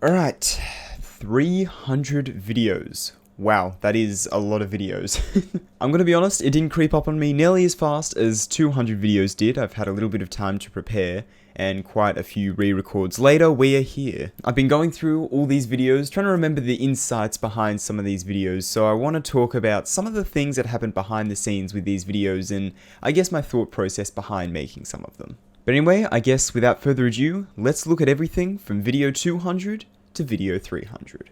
Alright, 300 videos. Wow, that is a lot of videos. I'm gonna be honest, it didn't creep up on me nearly as fast as 200 videos did. I've had a little bit of time to prepare, and quite a few re-records later, we are here. I've been going through all these videos, trying to remember the insights behind some of these videos, so I want to talk about some of the things that happened behind the scenes with these videos, and I guess my thought process behind making some of them. But anyway, I guess without further ado, let's look at everything from video 200 to video 300.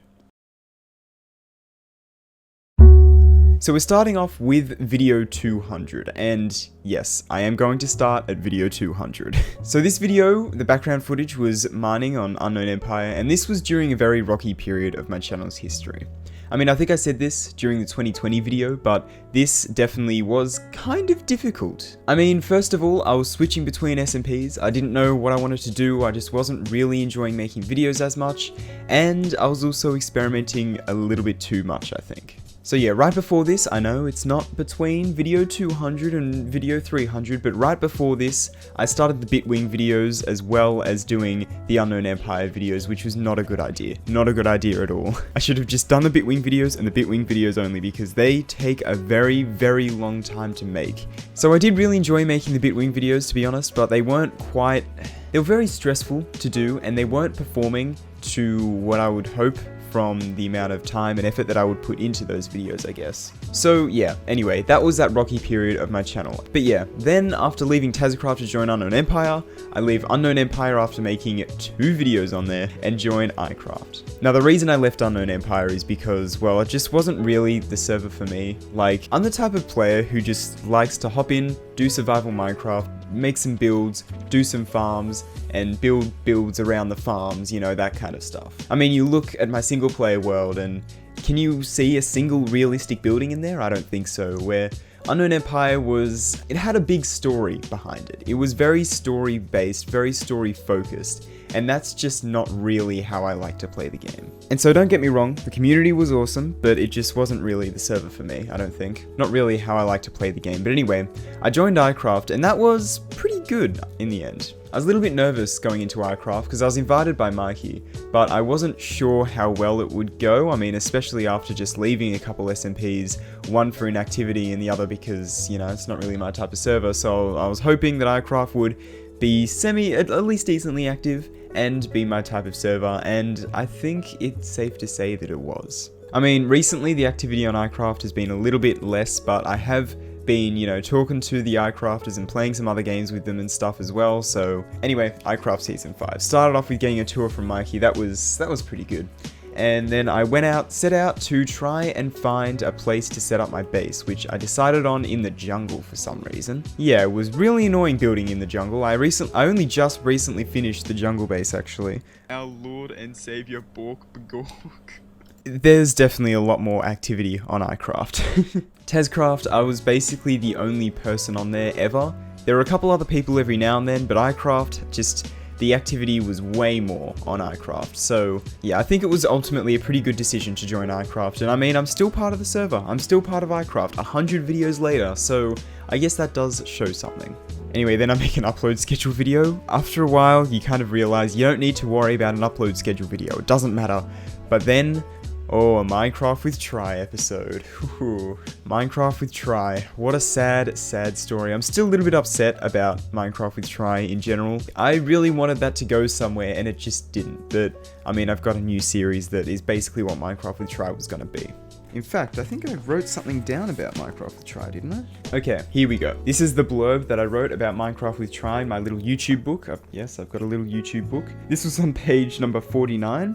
So we're starting off with video 200, and yes, I am going to start at video 200. So this video, the background footage was mining on Unknown Empire, and this was during a very rocky period of my channel's history. I mean, I think I said this during the 2020 video, but this definitely was kind of difficult. I mean, first of all, I was switching between SMPs, I didn't know what I wanted to do, I just wasn't really enjoying making videos as much, and I was also experimenting a little bit too much, I think. So yeah, right before this, I know it's not between video 200 and video 300, but right before this, I started the Bitwing videos as well as doing the Unknown Empire videos, which was not a good idea. Not a good idea at all. I should have just done the Bitwing videos and the Bitwing videos only, because they take a very, very long time to make. So I did really enjoy making the Bitwing videos, to be honest, but they weren't quite... They were very stressful to do, and they weren't performing to what I would hope from the amount of time and effort that I would put into those videos, I guess. So yeah, anyway, that was that rocky period of my channel. But yeah, then after leaving TiZerCraft to join Unknown Empire, I leave Unknown Empire after making 2 videos on there and join iCraft. Now the reason I left Unknown Empire is because, well, it just wasn't really the server for me. Like, I'm the type of player who just likes to hop in, do survival Minecraft, make some builds, do some farms, and build builds around the farms, you know, that kind of stuff. I mean, you look at my single player world and can you see a single realistic building in there? I don't think so. Where Unknown Empire was, it had a big story behind it. It was very story based, very story focused, and that's just not really how I like to play the game. And so don't get me wrong, the community was awesome, but it just wasn't really the server for me, I don't think. Not really how I like to play the game. But anyway, I joined iCraft, and that was pretty good in the end. I was a little bit nervous going into iCraft because I was invited by Mikey, but I wasn't sure how well it would go. I mean, especially after just leaving a couple SMPs, one for inactivity and the other because, you know, it's not really my type of server. So I was hoping that iCraft would be at least decently active and be my type of server, and I think it's safe to say that it was. I mean, recently the activity on iCraft has been a little bit less, but I have been, you know, talking to the iCrafters and playing some other games with them and stuff as well. So anyway, iCraft Season 5. Started off with getting a tour from Mikey, that was pretty good. And then I set out to try and find a place to set up my base, which I decided on in the jungle for some reason. Yeah, it was really annoying building in the jungle. I only just recently finished the jungle base, actually. Our Lord and Savior Bork Bagork. There's definitely a lot more activity on iCraft. TiZerCraft, I was basically the only person on there ever. There were a couple other people every now and then, but iCraft just the activity was way more on iCraft. So yeah, I think it was ultimately a pretty good decision to join iCraft. And I mean, I'm still part of the server. I'm still part of iCraft 100 videos later. So I guess that does show something. Anyway, then I make an upload schedule video. After a while, you kind of realize you don't need to worry about an upload schedule video. It doesn't matter. But then, oh, a Minecraft with Tri episode. Ooh, Minecraft with Tri. What a sad, sad story. I'm still a little bit upset about Minecraft with Tri in general. I really wanted that to go somewhere and it just didn't. But, I mean, I've got a new series that is basically what Minecraft with Tri was gonna be. In fact, I think I wrote something down about Minecraft with Tri, didn't I? Okay, here we go. This is the blurb that I wrote about Minecraft with Tri, my little YouTube book. Yes, I've got a little YouTube book. This was on page number 49.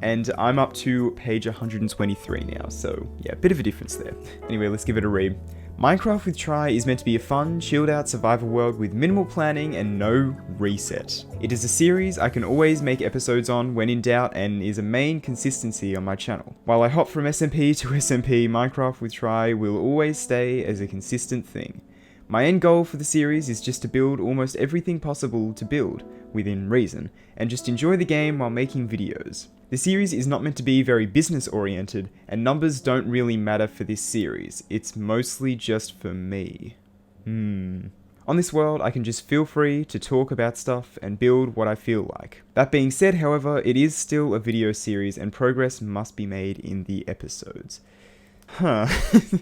And I'm up to page 123 now, so yeah, a bit of a difference there. Anyway, let's give it a read. Minecraft with Tri is meant to be a fun, chilled out survival world with minimal planning and no reset. It is a series I can always make episodes on when in doubt and is a main consistency on my channel. While I hop from SMP to SMP, Minecraft with Tri will always stay as a consistent thing. My end goal for the series is just to build almost everything possible to build, within reason, and just enjoy the game while making videos. The series is not meant to be very business oriented, and numbers don't really matter for this series. It's mostly just for me. On this world, I can just feel free to talk about stuff and build what I feel like. That being said, however, it is still a video series and progress must be made in the episodes.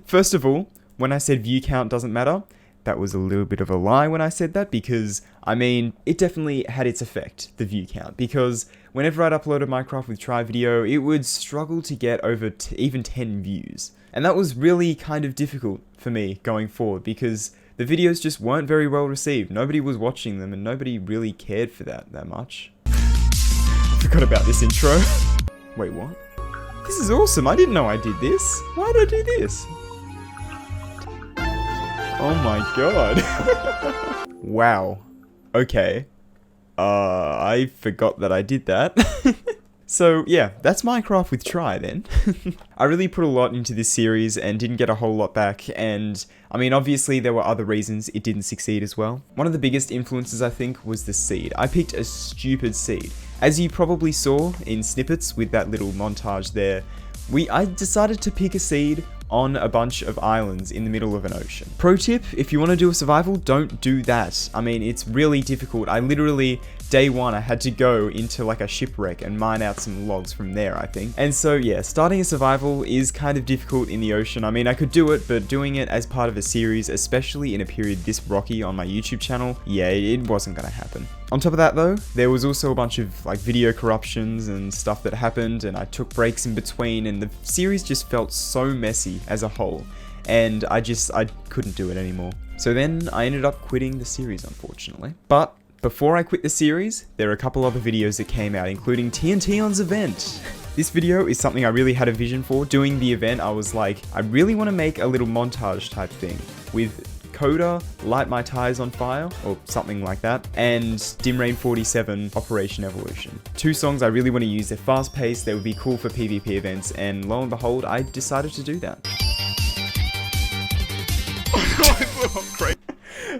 First of all, when I said view count doesn't matter, that was a little bit of a lie when I said that because, I mean, it definitely had its effect, the view count, because whenever I'd upload a Minecraft with Tri video, it would struggle to get over even 10 views. And that was really kind of difficult for me going forward because the videos just weren't very well received. Nobody was watching them and nobody really cared for that much. I forgot about this intro. Wait, what? This is awesome. I didn't know I did this. Why did I do this? Oh my god. Wow. Okay. I forgot that I did that. So yeah, that's Minecraft with Tri then. I really put a lot into this series and didn't get a whole lot back, and I mean obviously there were other reasons it didn't succeed as well. One of the biggest influences I think was the seed. I picked a stupid seed. As you probably saw in snippets with that little montage there, I decided to pick a seed on a bunch of islands in the middle of an ocean. Pro tip, if you want to do a survival, don't do that. I mean, it's really difficult. I literally, day one, I had to go into like a shipwreck and mine out some logs from there, I think. And so yeah, starting a survival is kind of difficult in the ocean. I mean, I could do it, but doing it as part of a series, especially in a period this rocky on my YouTube channel, yeah, it wasn't gonna happen. On top of that though, there was also a bunch of like video corruptions and stuff that happened, and I took breaks in between, and the series just felt so messy as a whole, and I couldn't do it anymore. So then I ended up quitting the series, unfortunately. But before I quit the series, there are a couple other videos that came out, including TNT-on's event. This video is something I really had a vision for. Doing the event, I was like, I really want to make a little montage type thing with Coda, Light My Tires on Fire, or something like that, and Dimrain 47, Operation Evolution. Two songs I really want to use. They're fast paced, they would be cool for PvP events, and lo and behold, I decided to do that.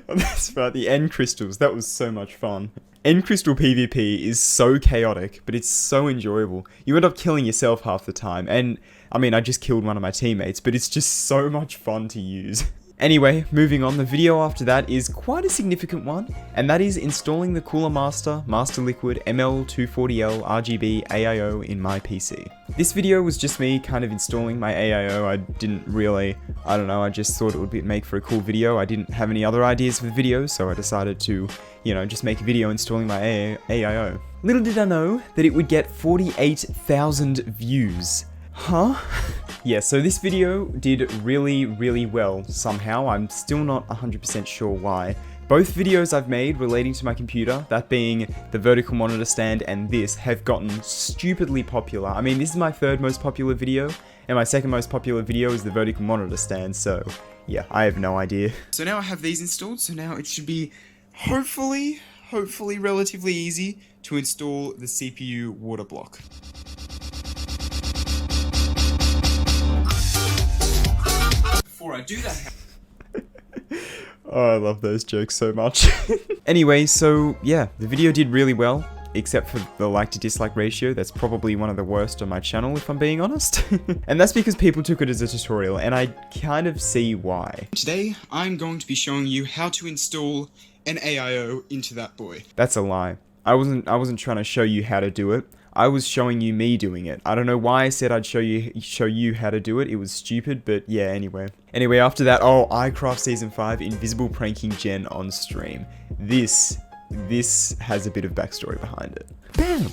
That's right, the End Crystals, that was so much fun. End Crystal PvP is so chaotic, but it's so enjoyable. You end up killing yourself half the time, and I mean, I just killed one of my teammates, but it's just so much fun to use. Anyway, moving on, the video after that is quite a significant one, and that is installing the Cooler Master, Master Liquid, ML240L RGB AIO in my PC. This video was just me kind of installing my AIO. I didn't really, I don't know, I just thought it would make for a cool video. I didn't have any other ideas for the video, so I decided to, you know, just make a video installing my AIO. Little did I know that it would get 48,000 views. Huh? Yeah, so this video did really, really well somehow. I'm still not 100% sure why. Both videos I've made relating to my computer, that being the vertical monitor stand and this, have gotten stupidly popular. I mean, this is my third most popular video, and my second most popular video is the vertical monitor stand, so yeah, I have no idea. So now I have these installed, so now it should be hopefully relatively easy to install the CPU water block. Before I do that... Oh, I love those jokes so much. Anyway, so yeah, the video did really well, except for the like to dislike ratio. That's probably one of the worst on my channel, if I'm being honest. And that's because people took it as a tutorial, and I kind of see why. Today, I'm going to be showing you how to install an AIO into that boy. That's a lie. I wasn't trying to show you how to do it. I was showing you me doing it. I don't know why I said I'd show you how to do it. It was stupid, but yeah, anyway. Anyway, after that, oh, iCraft Season 5, Invisible Pranking Jen on stream. This has a bit of backstory behind it. I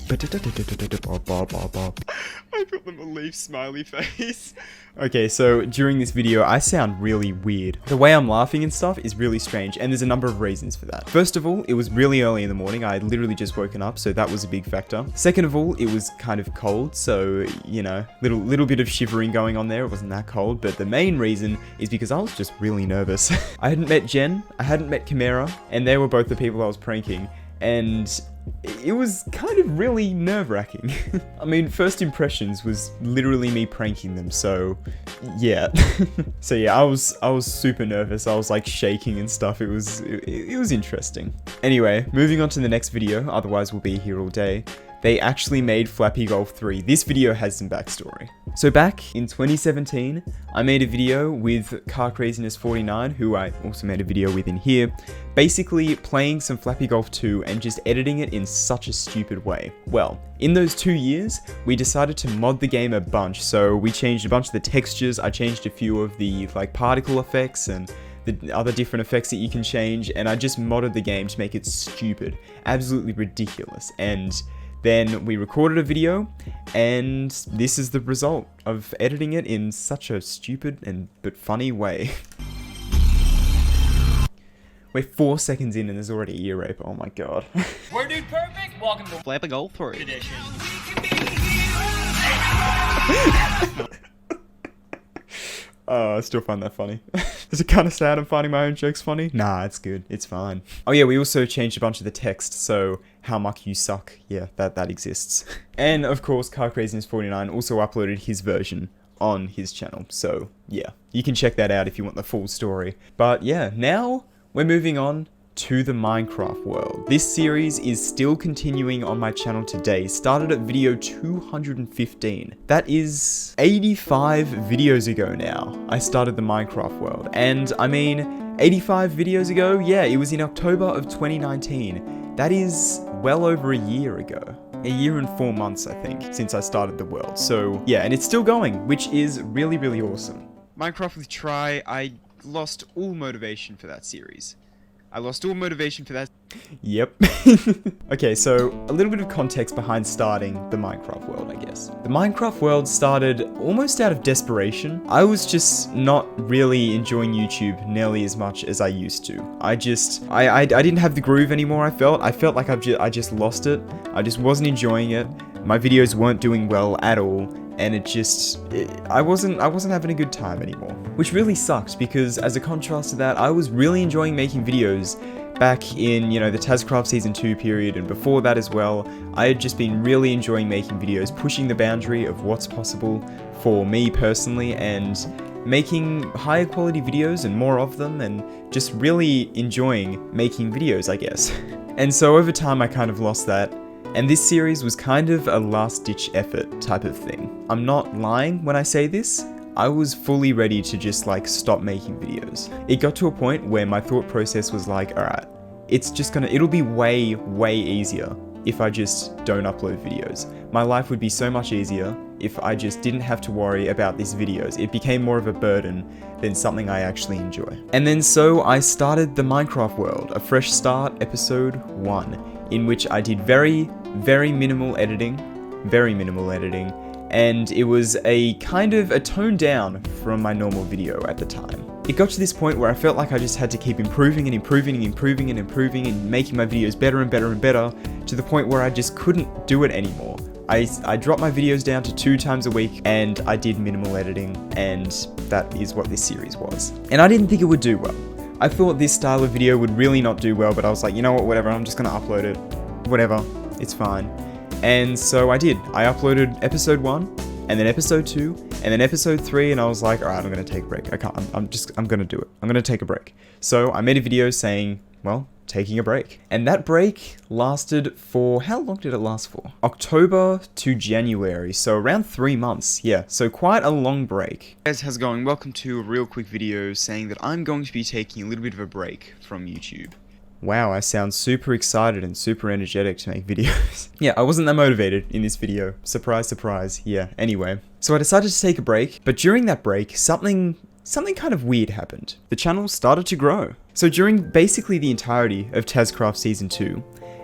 got them a leaf smiley face. Okay, so during this video, I sound really weird. The way I'm laughing and stuff is really strange, and there's a number of reasons for that. First of all, it was really early in the morning. I had literally just woken up, so that was a big factor. Second of all, it was kind of cold, so, you know, little bit of shivering going on there. It wasn't that cold, but the main reason is because I was just really nervous. I hadn't met Jen, I hadn't met Chimera, and they were both the people I was pranking, and it was kind of really nerve-wracking. I mean, first impressions was literally me pranking them, so yeah. So yeah, I was super nervous. I was like shaking and stuff. It was interesting. Anyway, moving on to the next video, otherwise we'll be here all day. They actually made Flappy Golf 3. This video has some backstory. So back in 2017, I made a video with CarCraziness49, who I also made a video with in here, basically playing some Flappy Golf 2 and just editing it in such a stupid way. Well, in those 2 years, we decided to mod the game a bunch, so we changed a bunch of the textures, I changed a few of the like particle effects and the other different effects that you can change, and I just modded the game to make it stupid, absolutely ridiculous, and then we recorded a video, and this is the result of editing it in such a stupid but funny way. We're 4 seconds in and there's already ear rape, oh my god. We're dude perfect, welcome to Flappy Golf 3 edition. Oh, I still find that funny. Is it kind of sad I'm finding my own jokes funny? Nah, it's good. It's fine. Oh yeah, we also changed a bunch of the text, so how much you suck. Yeah, that exists. And of course, CarCraziness49 also uploaded his version on his channel. So yeah, you can check that out if you want the full story. But yeah, now we're moving on to the Minecraft world. This series is still continuing on my channel today, started at video 215. That is 85 videos ago now, I started the Minecraft world. And I mean, 85 videos ago? Yeah, it was in October of 2019. That is well over a year ago. A year and 4 months, I think, since I started the world. So yeah, and it's still going, which is really, really awesome. Minecraft with Try, I lost all motivation for that series. I lost all motivation for that. Yep. Okay, so a little bit of context behind starting the Minecraft world, I guess. The Minecraft world started almost out of desperation. I was just not really enjoying YouTube nearly as much as I used to. I didn't have the groove anymore, I felt like I just lost it. I just wasn't enjoying it. My videos weren't doing well at all. And I wasn't having a good time anymore. Which really sucked, because as a contrast to that, I was really enjoying making videos back in, you know, the TazCraft Season 2 period, and before that as well. I had just been really enjoying making videos, pushing the boundary of what's possible for me personally, and making higher quality videos and more of them, and just really enjoying making videos, I guess. And so over time, I kind of lost that. And this series was kind of a last-ditch effort type of thing. I'm not lying when I say this. I was fully ready to just like stop making videos. It got to a point where my thought process was like, alright, it'll be way, way easier if I just don't upload videos. My life would be so much easier if I just didn't have to worry about these videos. It became more of a burden than something I actually enjoy. And then so I started the Minecraft world, a fresh start, episode 1, in which I did very minimal editing, and it was a kind of a tone down from my normal video at the time. It got to this point where I felt like I just had to keep improving and making my videos better and better, to the point where I just couldn't do it anymore. I dropped my videos down to 2 times a week, and I did minimal editing, and that is what this series was. And I didn't think it would do well. I thought this style of video would really not do well, but I was like, you know what, whatever, I'm just gonna upload it. Whatever, it's fine. And so I did. I uploaded episode 1, and then episode 2, And then episode 3, and I was like, alright, I'm gonna take a break. I can't, I'm gonna do it. I'm gonna take a break. So I made a video saying, well, taking a break. And that break lasted for, how long did it last for? October to January, so around 3 months, yeah. So quite a long break. Hey guys, how's it going? Welcome to a real quick video saying that I'm going to be taking a little bit of a break from YouTube. Wow, I sound super excited and super energetic to make videos. Yeah, I wasn't that motivated in this video. Surprise, surprise. Yeah, anyway. So I decided to take a break, but during that break, something kind of weird happened. The channel started to grow. So during basically the entirety of TasCraft Season 2,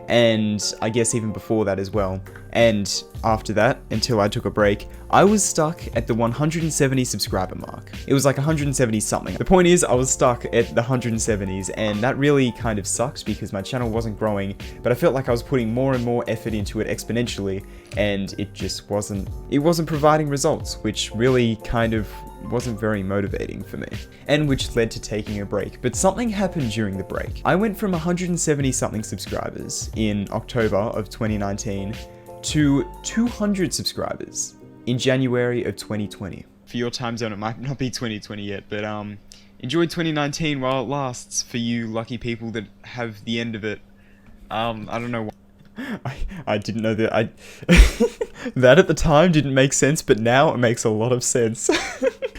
and I guess even before that as well, and after that, until I took a break, I was stuck at the 170 subscriber mark. It was like 170 something. The point is, I was stuck at the 170s, and that really kind of sucked because my channel wasn't growing, but I felt like I was putting more and more effort into it exponentially, and it just wasn't providing results, which really kind of wasn't very motivating for me, and which led to taking a break. But something happened during the break. I went from 170 something subscribers in October of 2019 to 200 subscribers in January of 2020. For your time zone, it might not be 2020 yet, but enjoy 2019 while it lasts for you lucky people that have the end of it. I don't know why. I didn't know that. That at the time didn't make sense, but now it makes a lot of sense.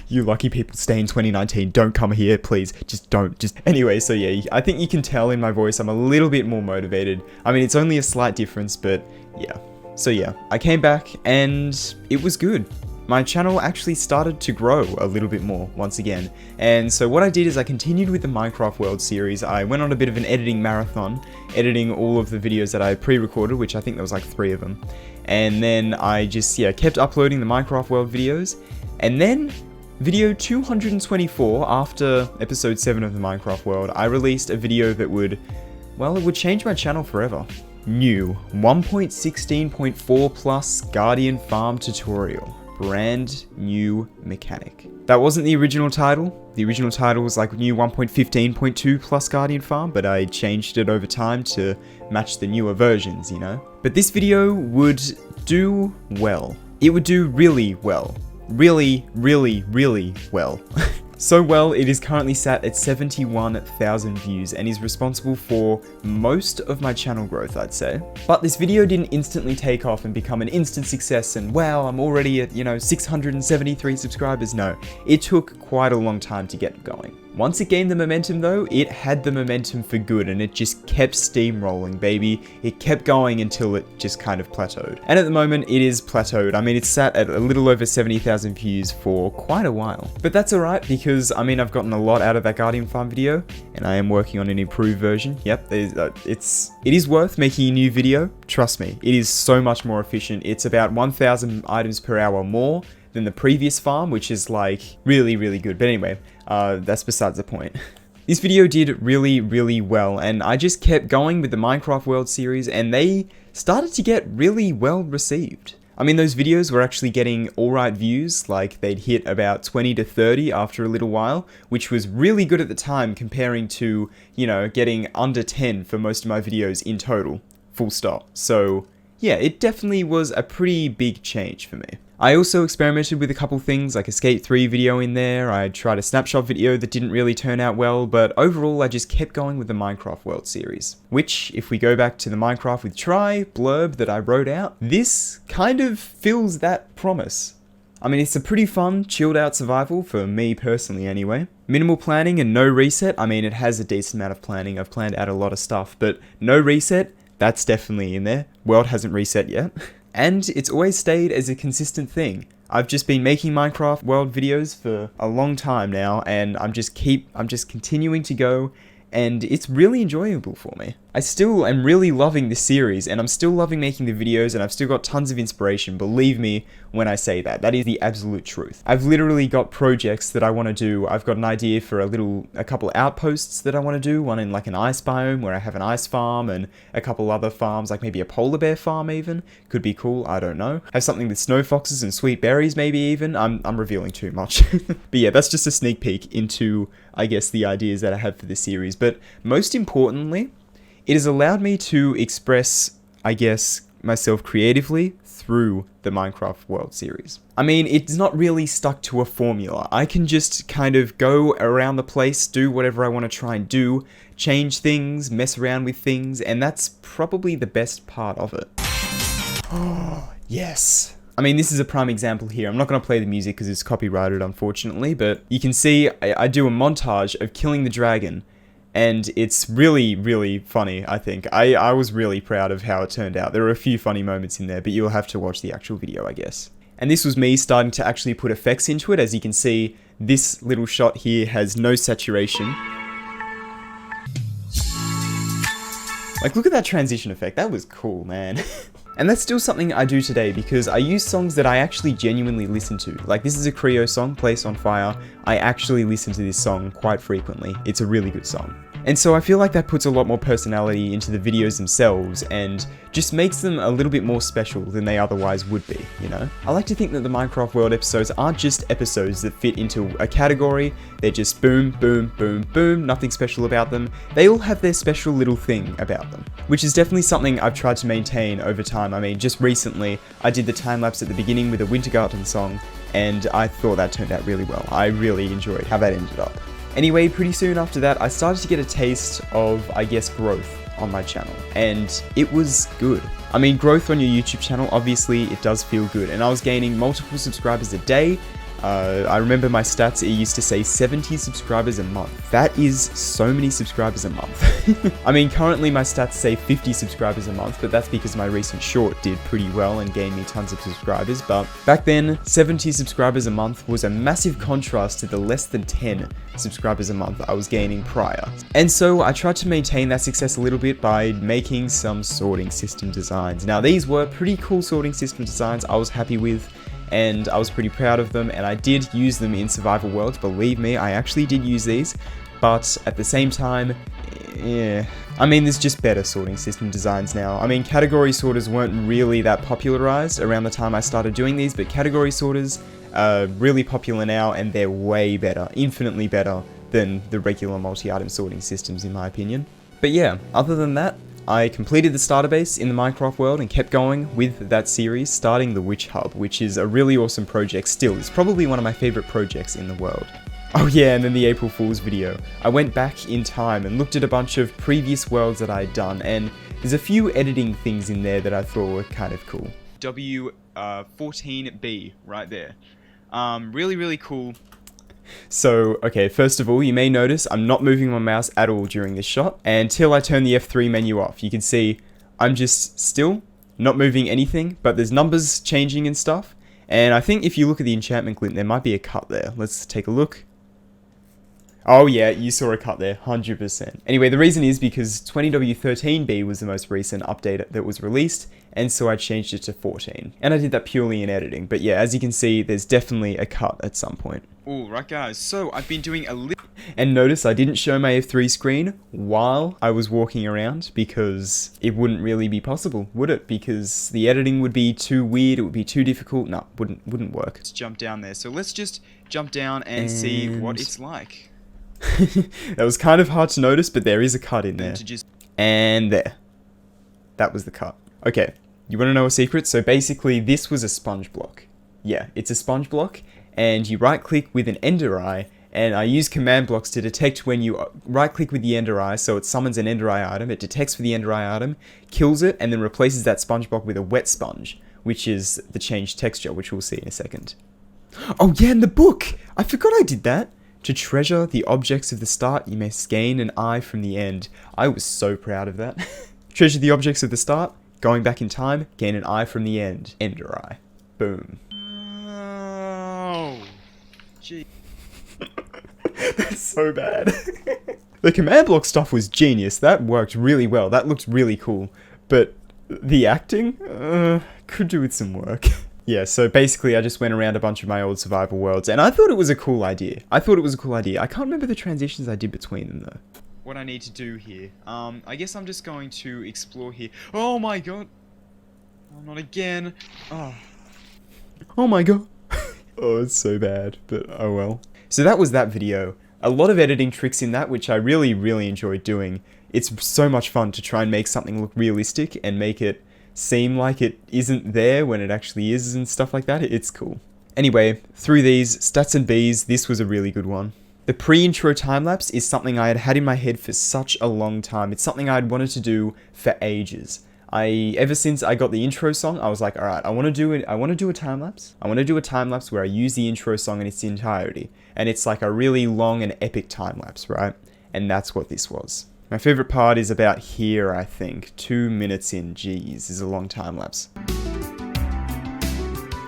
You lucky people, stay in 2019. Don't come here, please. Just don't. Anyway, so yeah, I think you can tell in my voice I'm a little bit more motivated. I mean, it's only a slight difference, but yeah. So yeah, I came back and it was good. My channel actually started to grow a little bit more once again. And so what I did is I continued with the Minecraft World series. I went on a bit of an editing marathon, editing all of the videos that I pre-recorded, which I think there was like 3 of them. And then I just, yeah, kept uploading the Minecraft World videos. And then video 224, after episode 7 of the Minecraft World, I released a video that would, well, it would change my channel forever. New 1.16.4 plus Guardian Farm tutorial. Brand new mechanic. That wasn't the original title. The original title was like new 1.15.2 plus Guardian Farm, but I changed it over time to match the newer versions, you know? But this video would do well. It would do really well. Really, really, really well. So well, it is currently sat at 71,000 views and is responsible for most of my channel growth, I'd say. But this video didn't instantly take off and become an instant success and wow, I'm already at, 673 subscribers. No, it took quite a long time to get going. Once it gained the momentum though, it had the momentum for good and it just kept steamrolling, baby. It kept going until it just kind of plateaued. And at the moment, it is plateaued. I mean, it's sat at a little over 70,000 views for quite a while. But that's alright because, I mean, I've gotten a lot out of that Guardian Farm video and I am working on an improved version. Yep, it is worth making a new video. Trust me, it is so much more efficient. It's about 1,000 items per hour more than the previous farm, which is like really, really good. But anyway, that's besides the point. This video did really, really well, and I just kept going with the Minecraft World series, and they started to get really well received. I mean, those videos were actually getting alright views, like they'd hit about 20 to 30 after a little while, which was really good at the time comparing to, getting under 10 for most of my videos in total, full stop. So yeah, it definitely was a pretty big change for me. I also experimented with a couple things like a Skate 3 video in there, I tried a snapshot video that didn't really turn out well, but overall I just kept going with the Minecraft World series. Which, if we go back to the Minecraft with Try blurb that I wrote out, this kind of fills that promise. I mean, it's a pretty fun, chilled out survival, for me personally anyway. Minimal planning and no reset. I mean, it has a decent amount of planning, I've planned out a lot of stuff, but no reset, that's definitely in there. World hasn't reset yet. And it's always stayed as a consistent thing. I've just been making Minecraft World videos for a long time now, and I'm just continuing to go, and it's really enjoyable for me. I still am really loving this series, and I'm still loving making the videos, and I've still got tons of inspiration, believe me when I say that. That is the absolute truth. I've literally got projects that I want to do. I've got an idea for a couple outposts that I want to do, one in like an ice biome where I have an ice farm, and a couple other farms, like maybe a polar bear farm even. Could be cool, I don't know. Have something with snow foxes and sweet berries maybe even. I'm revealing too much. But yeah, that's just a sneak peek into, I guess, the ideas that I have for this series. But most importantly, it has allowed me to express, I guess, myself creatively through the Minecraft World series. I mean, it's not really stuck to a formula. I can just kind of go around the place, do whatever I want to try and do, change things, mess around with things, and that's probably the best part of it. Oh, yes. I mean, this is a prime example here. I'm not going to play the music because it's copyrighted, unfortunately, but you can see I do a montage of killing the dragon, and it's really, really funny, I think. I was really proud of how it turned out. There are a few funny moments in there, but you'll have to watch the actual video, I guess. And this was me starting to actually put effects into it. As you can see, this little shot here has no saturation. Like, look at that transition effect. That was cool, man. And that's still something I do today because I use songs that I actually genuinely listen to. Like, this is a Creo song, Place on Fire. I actually listen to this song quite frequently. It's a really good song. And so I feel like that puts a lot more personality into the videos themselves and just makes them a little bit more special than they otherwise would be, you know? I like to think that the Minecraft World episodes aren't just episodes that fit into a category. They're just boom, boom, boom, boom, nothing special about them. They all have their special little thing about them, which is definitely something I've tried to maintain over time. I mean, just recently, I did the time lapse at the beginning with a Wintergarten song, and I thought that turned out really well. I really enjoyed how that ended up. Anyway, pretty soon after that, I started to get a taste of, I guess, growth on my channel, and it was good. I mean, growth on your YouTube channel, obviously, it does feel good, and I was gaining multiple subscribers a day. I remember my stats, it used to say 70 subscribers a month. That is so many subscribers a month. I mean, currently my stats say 50 subscribers a month, but that's because my recent short did pretty well and gained me tons of subscribers. But back then, 70 subscribers a month was a massive contrast to the less than 10 subscribers a month I was gaining prior. And so I tried to maintain that success a little bit by making some sorting system designs. Now, these were pretty cool sorting system designs I was happy with, and I was pretty proud of them, and I did use them in Survival Worlds. Believe me, I actually did use these, but at the same time, yeah. I mean, there's just better sorting system designs now. I mean, category sorters weren't really that popularized around the time I started doing these, but category sorters are really popular now, and they're way better, infinitely better than the regular multi-item sorting systems, in my opinion. But yeah, other than that, I completed the starter base in the Minecraft world and kept going with that series, starting the Witch Hub, which is a really awesome project still. It's probably one of my favorite projects in the world. Oh yeah, and then the April Fool's video. I went back in time and looked at a bunch of previous worlds that I'd done, and there's a few editing things in there that I thought were kind of cool. W14B right there. Really, really cool. So, okay, first of all, you may notice I'm not moving my mouse at all during this shot, and until I turn the F3 menu off. You can see I'm just still not moving anything, but there's numbers changing and stuff, and I think if you look at the enchantment glint, there might be a cut there. Let's take a look. Oh yeah, you saw a cut there, 100%. Anyway, the reason is because 20W13B was the most recent update that was released, and so I changed it to 14. And I did that purely in editing, but yeah, as you can see, there's definitely a cut at some point. All right guys, so I've been doing a little... And notice I didn't show my F3 screen while I was walking around, because it wouldn't really be possible, would it? Because the editing would be too weird, it would be too difficult. No, wouldn't work. Let's jump down there. So let's just jump down and see what it's like. That was kind of hard to notice, but there is a cut in there. And there. That was the cut. Okay, you want to know a secret? So basically, this was a sponge block. Yeah, it's a sponge block, and you right-click with an ender eye, and I use command blocks to detect when you right-click with the ender eye, so it summons an ender eye item, it detects for the ender eye item, kills it, and then replaces that sponge block with a wet sponge, which is the changed texture, which we'll see in a second. Oh yeah, and the book! I forgot I did that! To treasure the objects of the start, you may gain an eye from the end. I was so proud of that. Treasure the objects of the start, going back in time, gain an eye from the end. Ender eye. Boom. Oh, gee. That's so bad. The command block stuff was genius. That worked really well. That looked really cool. But the acting? Could do with some work. Yeah, so basically I just went around a bunch of my old survival worlds, and I thought it was a cool idea. I can't remember the transitions I did between them, though. What I need to do here, I guess I'm just going to explore here. Oh my god! Oh, not again! Oh my god! Oh, it's so bad, but oh well. So that was that video. A lot of editing tricks in that, which I really, really enjoyed doing. It's so much fun to try and make something look realistic and make it seem like it isn't there when it actually is and stuff like that. It's cool. Anyway, through these, stats and Bs, this was a really good one. The pre-intro time-lapse is something I had had in my head for such a long time. It's something I'd wanted to do for ages. Ever since I got the intro song, I was like, alright, I want to do a time-lapse. I want to do a time-lapse where I use the intro song in its entirety. And it's like a really long and epic time-lapse, right? And that's what this was. My favorite part is about here, I think. 2 minutes in, geez, is a long time-lapse.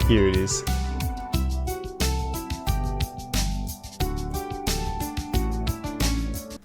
Here it is.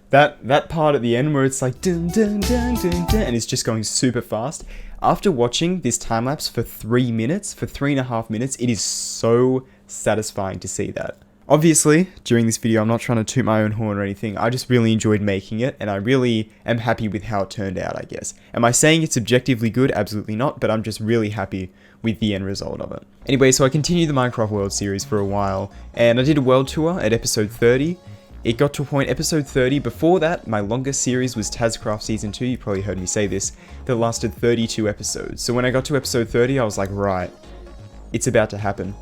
That part at the end where it's like dun dun dun dun dun, and it's just going super fast. After watching this time lapse for 3 minutes, for 3.5 minutes, it is so satisfying to see that. Obviously, during this video, I'm not trying to toot my own horn or anything. I just really enjoyed making it, and I really am happy with how it turned out, I guess. Am I saying it's objectively good? Absolutely not, but I'm just really happy with the end result of it. Anyway, so I continued the Minecraft World series for a while, and I did a world tour at episode 30. It got to a point, episode 30, before that, my longest series was TasCraft Season 2, you probably heard me say this, that lasted 32 episodes. So when I got to episode 30, I was like, right, it's about to happen.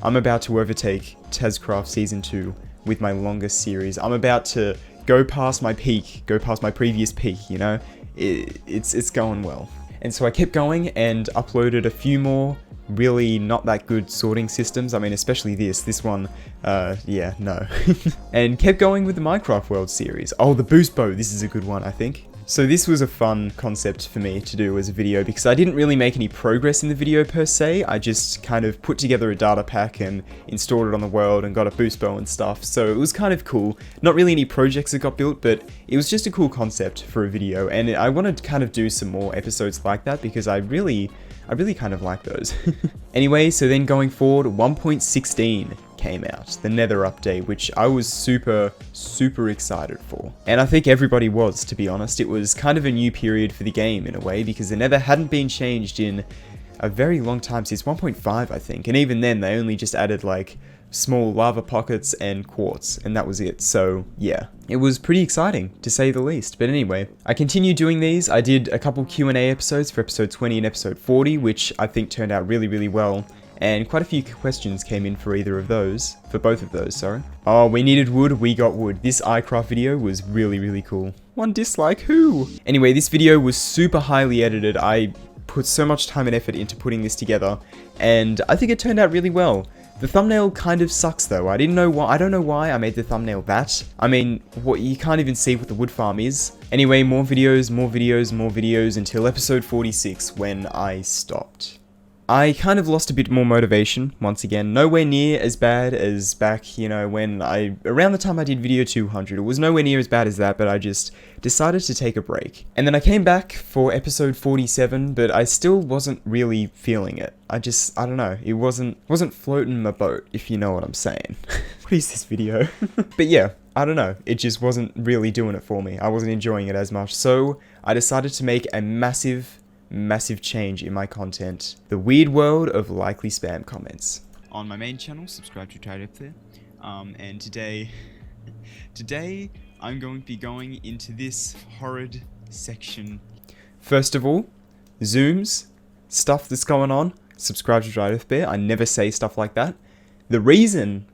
I'm about to overtake TasCraft Season 2 with my longest series. I'm about to go past my peak, go past my previous peak, you know? It's going well. And so I kept going and uploaded a few more really not that good sorting systems. I mean, especially this one, yeah, no. And kept going with the Minecraft World series. Oh, the boost bow, this is a good one, I think. So this was a fun concept for me to do as a video because I didn't really make any progress in the video per se. I just kind of put together a data pack and installed it on the world and got a boost bow and stuff. So it was kind of cool. Not really any projects that got built, but it was just a cool concept for a video. And I wanted to kind of do some more episodes like that because I really kind of like those. Anyway, so then going forward, 1.16 came out, the Nether update, which I was super excited for. And I think everybody was, to be honest. It was kind of a new period for the game in a way, because the Nether hadn't been changed in a very long time, since 1.5, I think. And even then, they only just added like small lava pockets and quartz, and that was it. So yeah, it was pretty exciting to say the least. But anyway, I continued doing these. I did a couple Q&A episodes for episode 20 and episode 40, which I think turned out really well. And quite a few questions came in for both of those, sorry. Oh, we needed wood, we got wood. This iCraft video was really cool. One dislike, who? Anyway, this video was super highly edited. I put so much time and effort into putting this together, and I think it turned out really well. The thumbnail kind of sucks though. I don't know why I made the thumbnail that. I mean, what you can't even see what the wood farm is. Anyway, more videos until episode 46 when I stopped. I kind of lost a bit more motivation, once again. Nowhere near as bad as back, you know, around the time I did video 200. It was nowhere near as bad as that, but I just decided to take a break. And then I came back for episode 47, but I still wasn't really feeling it. I don't know, it wasn't floating my boat, if you know what I'm saying. What is this video? But yeah, I don't know, it just wasn't really doing it for me. I wasn't enjoying it as much, so I decided to make a massive change in my content. The weird world of likely spam comments. On my main channel, subscribe to TriDeapthBear. And today I'm going to be going into this horrid section. First of all, zooms, stuff that's going on, subscribe to TriDeapthBear. I never say stuff like that. The reason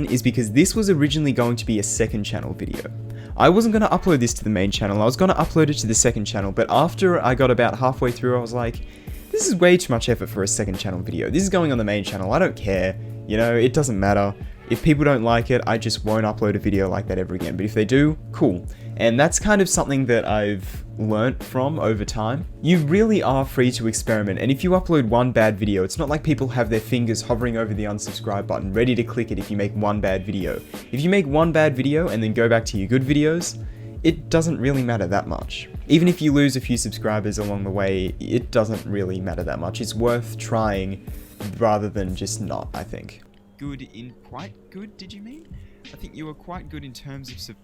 is because this was originally going to be a second channel video. I wasn't going to upload this to the main channel, I was going to upload it to the second channel, but after I got about halfway through, I was like, this is way too much effort for a second channel video. This is going on the main channel, I don't care, you know, it doesn't matter. If people don't like it, I just won't upload a video like that ever again, but if they do, cool. And that's kind of something that I've learnt from over time. You really are free to experiment, and if you upload one bad video, it's not like people have their fingers hovering over the unsubscribe button, ready to click it if you make one bad video. If you make one bad video and then go back to your good videos, it doesn't really matter that much. Even if you lose a few subscribers along the way, it doesn't really matter that much. It's worth trying rather than just not, I think. Good in quite good, did you mean? I think you were quite good in terms of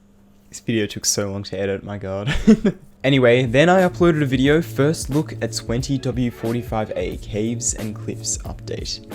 This video took so long to edit, my god. Anyway, then I uploaded a video, first look at 20W45A Caves and Cliffs update.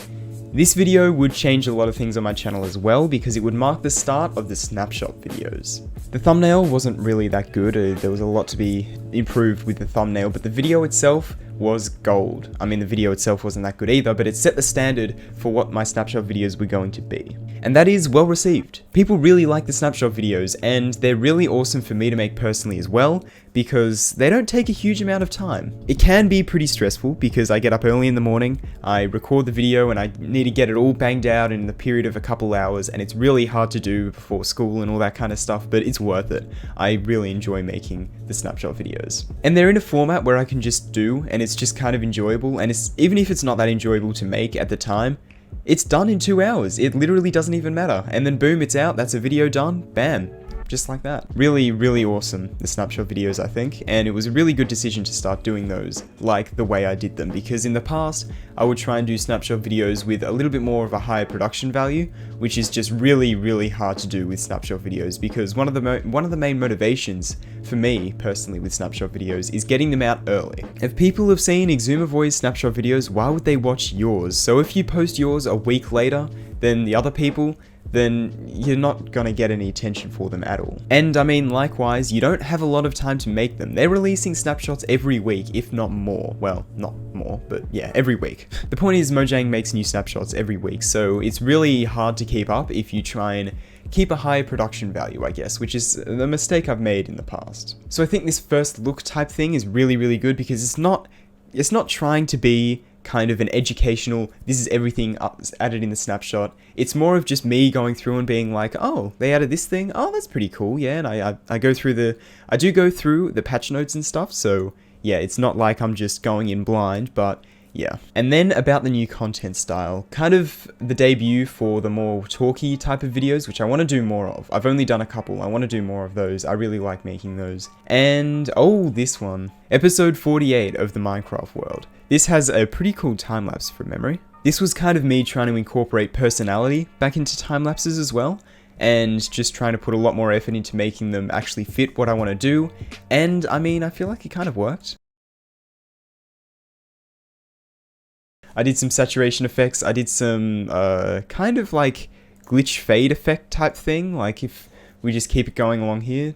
This video would change a lot of things on my channel as well because it would mark the start of the snapshot videos. The thumbnail wasn't really that good, there was a lot to be improved with the thumbnail, but the video itself was gold. I mean, the video itself wasn't that good either, but it set the standard for what my snapshot videos were going to be. And that is well received. People really like the snapshot videos, and they're really awesome for me to make personally as well, because they don't take a huge amount of time. It can be pretty stressful because I get up early in the morning, I record the video, and I need to get it all banged out in the period of a couple hours, and it's really hard to do before school and all that kind of stuff, but it's worth it. I really enjoy making the snapshot videos. And they're in a format where I can just do, and it's just kind of enjoyable, and even if it's not that enjoyable to make at the time, it's done in 2 hours. It literally doesn't even matter. And then boom, it's out, that's a video done, bam. Just like that. Really, really awesome, the snapshot videos, I think, and it was a really good decision to start doing those like the way I did them, because in the past, I would try and do snapshot videos with a little bit more of a higher production value, which is just really, really hard to do with snapshot videos, because one of the main motivations for me, personally, with snapshot videos is getting them out early. If people have seen Exumavoy's snapshot videos, why would they watch yours? So if you post yours a week later than the other people, then you're not gonna get any attention for them at all. And I mean, likewise, you don't have a lot of time to make them. They're releasing snapshots every week, if not more. Well, not more, but yeah, every week. The point is, Mojang makes new snapshots every week, so it's really hard to keep up if you try and keep a high production value, I guess, which is the mistake I've made in the past. So I think this first look type thing is really, really good because it's not trying to be kind of an educational, this is everything added in the snapshot. It's more of just me going through and being like, oh, they added this thing, oh, that's pretty cool, yeah, and I do go through the patch notes and stuff, so yeah, it's not like I'm just going in blind, but yeah. And then about the new content style, kind of the debut for the more talky type of videos, which I want to do more of. I've only done a couple, I want to do more of those, I really like making those. And, oh, this one. Episode 48 of the Minecraft world. This has a pretty cool time-lapse from memory. This was kind of me trying to incorporate personality back into time-lapses as well, and just trying to put a lot more effort into making them actually fit what I want to do, and I mean, I feel like it kind of worked. I did some saturation effects, I did some kind of like glitch fade effect type thing, like if we just keep it going along here.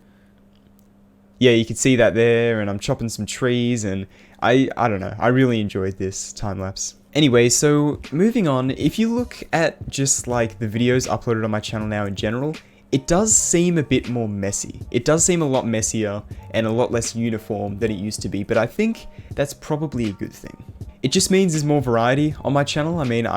Yeah, you can see that there, and I'm chopping some trees, and I don't know, I really enjoyed this time-lapse. Anyway, so moving on, if you look at just like the videos uploaded on my channel now in general, it does seem a bit more messy. It does seem a lot messier and a lot less uniform than it used to be, but I think that's probably a good thing. It just means there's more variety on my channel. I mean,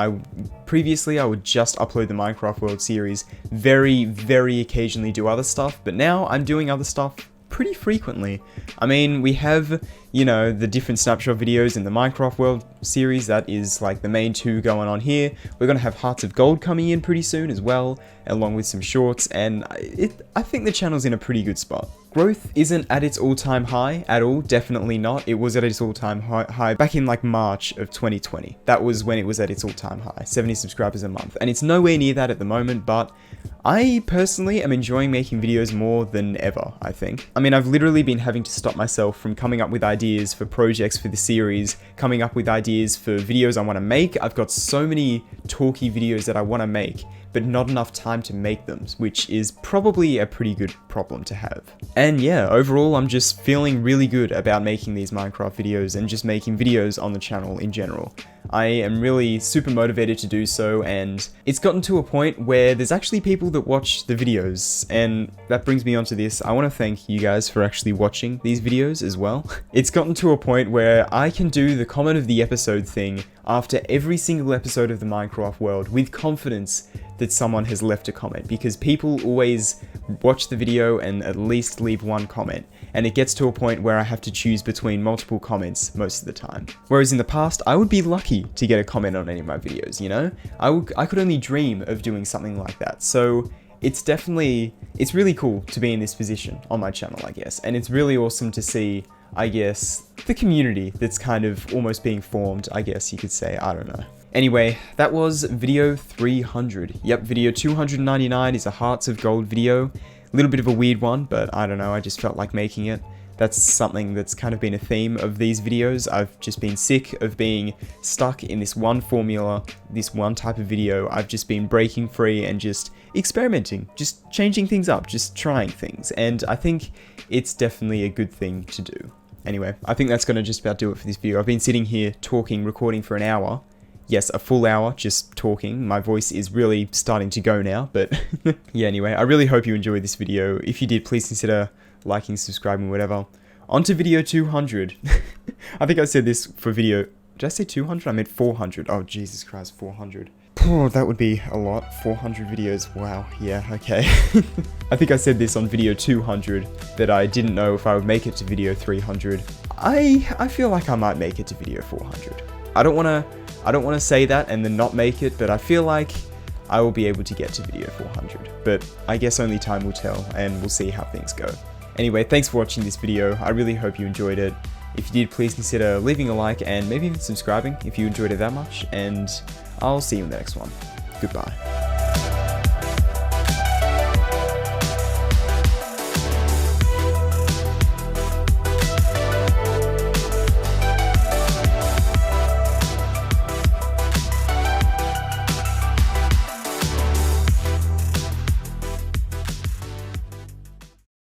previously I would just upload the Minecraft World series, very, very occasionally do other stuff, but now I'm doing other stuff pretty frequently. I mean, we have, you know, the different snapshot videos in the Minecraft World series, that is like the main two going on here. We're gonna have Hearts of Gold coming in pretty soon as well, along with some shorts, and I think the channel's in a pretty good spot. Growth isn't at its all-time high at all, definitely not. It was at its all-time high back in like March of 2020. That was when it was at its all-time high, 70 subscribers a month, and it's nowhere near that at the moment, but I personally am enjoying making videos more than ever, I think. I mean, I've literally been having to stop myself from coming up with ideas for projects for the series, coming up with ideas for videos I want to make. I've got so many talky videos that I want to make, but not enough time to make them, which is probably a pretty good problem to have. And yeah, overall, I'm just feeling really good about making these Minecraft videos and just making videos on the channel in general. I am really super motivated to do so, and it's gotten to a point where there's actually people that watch the videos, and that brings me onto this. I want to thank you guys for actually watching these videos as well. It's gotten to a point where I can do the comment of the episode thing after every single episode of the Minecraft world with confidence that someone has left a comment, because people always watch the video and at least leave one comment, and it gets to a point where I have to choose between multiple comments most of the time. Whereas in the past, I would be lucky to get a comment on any of my videos, you know? I could only dream of doing something like that, so it's really cool to be in this position on my channel, I guess, and it's really awesome to see, I guess, the community that's kind of almost being formed, I guess you could say, I don't know. Anyway, that was video 300. Yep, video 299 is a Hearts of Gold video. A little bit of a weird one, but I don't know, I just felt like making it. That's something that's kind of been a theme of these videos. I've just been sick of being stuck in this one formula, this one type of video. I've just been breaking free and just experimenting, just changing things up, just trying things. And I think it's definitely a good thing to do. Anyway, I think that's going to just about do it for this video. I've been sitting here talking, recording for an hour. Yes, a full hour just talking. My voice is really starting to go now, but yeah, anyway, I really hope you enjoyed this video. If you did, please consider liking, subscribing, whatever. On to video 200. I think I said this for video... Did I say 200? I meant 400. Oh, Jesus Christ, 400. Oh, that would be a lot. 400 videos. Wow. Yeah, okay. I think I said this on video 200, that I didn't know if I would make it to video 300. I feel like I might make it to video 400. I don't want to say that and then not make it, but I feel like I will be able to get to video 400. But I guess only time will tell, and we'll see how things go. Anyway, thanks for watching this video. I really hope you enjoyed it. If you did, please consider leaving a like and maybe even subscribing if you enjoyed it that much, and I'll see you in the next one. Goodbye.